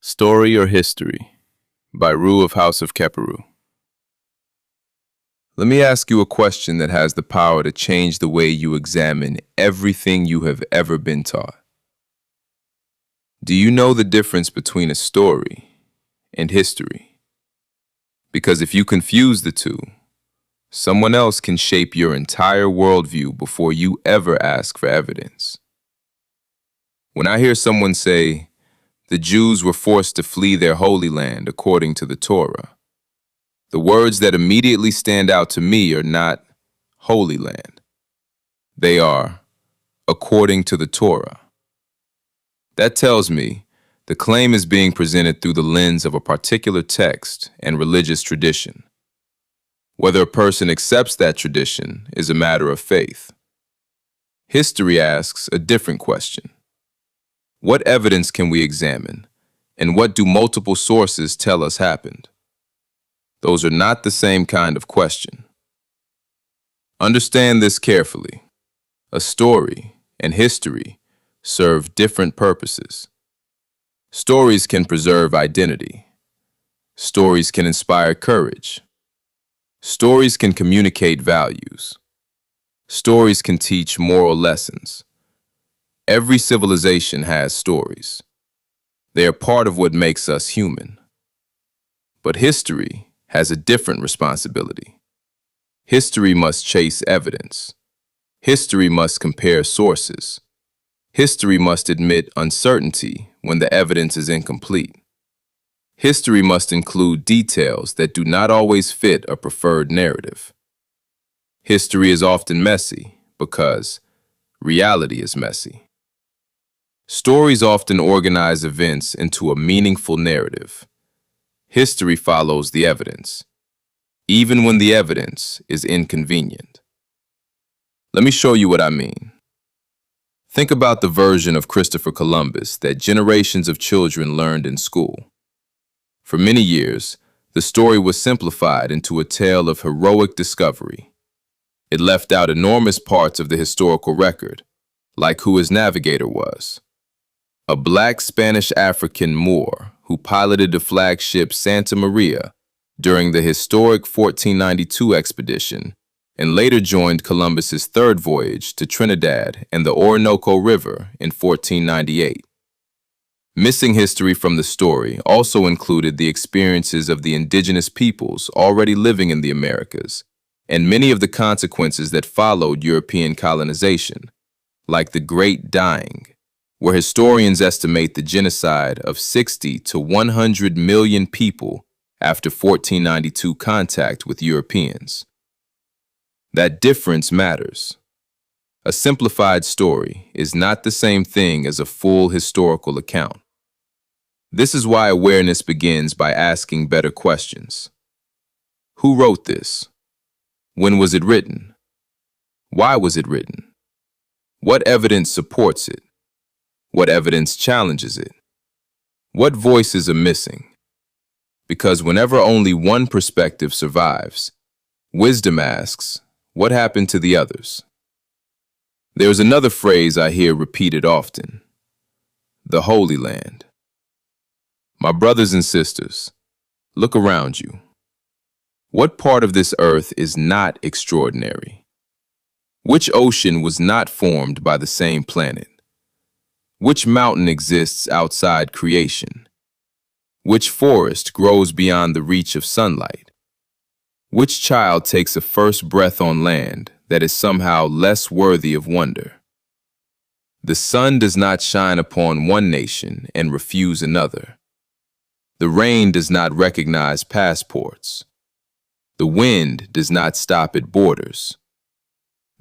Story or History by Rue of House of Keperu. Let me ask you a question that has the power to change the way you examine everything you have ever been taught. Do you know the difference between a story and history? Because if you confuse the two, someone else can shape your entire worldview before you ever ask for evidence. When I hear someone say, the Jews were forced to flee their holy land according to the Torah, the words that immediately stand out to me are not Holy Land. They are according to the Torah. That tells me the claim is being presented through the lens of a particular text and religious tradition. Whether a person accepts that tradition is a matter of faith. History asks a different question. What evidence can we examine, and what do multiple sources tell us happened? Those are not the same kind of question. Understand this carefully. A story and history serve different purposes. Stories can preserve identity. Stories can inspire courage. Stories can communicate values. Stories can teach moral lessons. Every civilization has stories. They are part of what makes us human. But history has a different responsibility. History must chase evidence. History must compare sources. History must admit uncertainty when the evidence is incomplete. History must include details that do not always fit a preferred narrative. History is often messy because reality is messy. Stories often organize events into a meaningful narrative. History follows the evidence, even when the evidence is inconvenient. Let me show you what I mean. Think about the version of Christopher Columbus that generations of children learned in school. For many years, the story was simplified into a tale of heroic discovery. It left out enormous parts of the historical record, like who his navigator was. A black Spanish-African Moor who piloted the flagship Santa Maria during the historic 1492 expedition and later joined Columbus's third voyage to Trinidad and the Orinoco River in 1498. Missing history from the story also included the experiences of the indigenous peoples already living in the Americas and many of the consequences that followed European colonization, like the Great Dying, where historians estimate the genocide of 60 to 100 million people after 1492 contact with Europeans. That difference matters. A simplified story is not the same thing as a full historical account. This is why awareness begins by asking better questions. Who wrote this? When was it written? Why was it written? What evidence supports it? What evidence challenges it? What voices are missing? Because whenever only one perspective survives, wisdom asks, what happened to the others? There is another phrase I hear repeated often: the Holy Land. My brothers and sisters, look around you. What part of this earth is not extraordinary? Which ocean was not formed by the same planet? Which mountain exists outside creation? Which forest grows beyond the reach of sunlight? Which child takes a first breath on land that is somehow less worthy of wonder? The sun does not shine upon one nation and refuse another. The rain does not recognize passports. The wind does not stop at borders.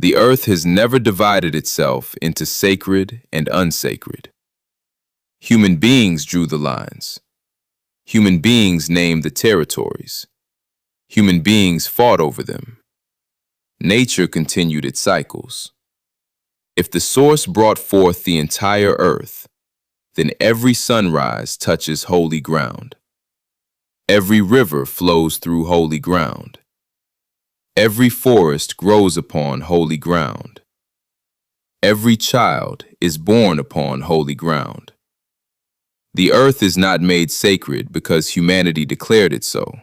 The earth has never divided itself into sacred and unsacred. Human beings drew the lines. Human beings named the territories. Human beings fought over them. Nature continued its cycles. If the source brought forth the entire earth, then every sunrise touches holy ground. Every river flows through holy ground. Every forest grows upon holy ground. Every child is born upon holy ground. The earth is not made sacred because humanity declared it so.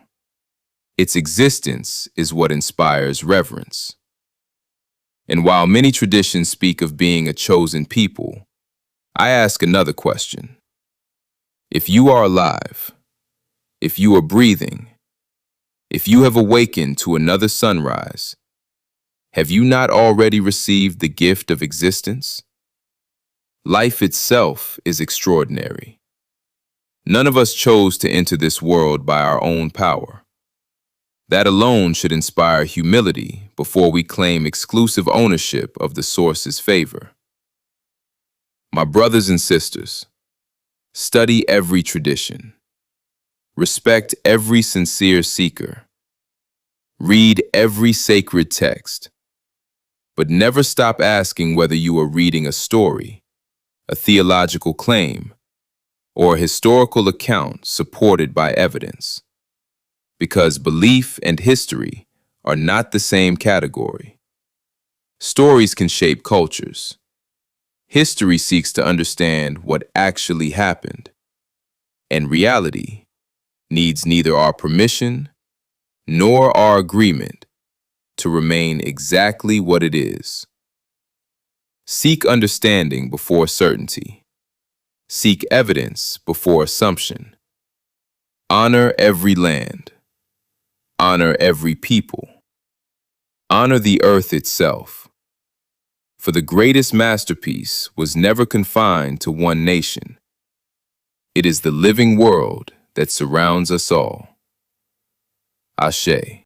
Its existence is what inspires reverence. And while many traditions speak of being a chosen people, I ask another question. If you are alive, if you are breathing, if you have awakened to another sunrise, have you not already received the gift of existence? Life itself is extraordinary. None of us chose to enter this world by our own power. That alone should inspire humility before we claim exclusive ownership of the source's favor. My brothers and sisters, study every tradition. Respect every sincere seeker. Read every sacred text. But never stop asking whether you are reading a story, a theological claim, or a historical account supported by evidence. Because belief and history are not the same category. Stories can shape cultures. History seeks to understand what actually happened. And reality needs neither our permission nor our agreement to remain exactly what it is. Seek understanding before certainty. Seek evidence before assumption. Honor every land. Honor every people. Honor the earth itself. For the greatest masterpiece was never confined to one nation. It is the living world that surrounds us all. Ashe.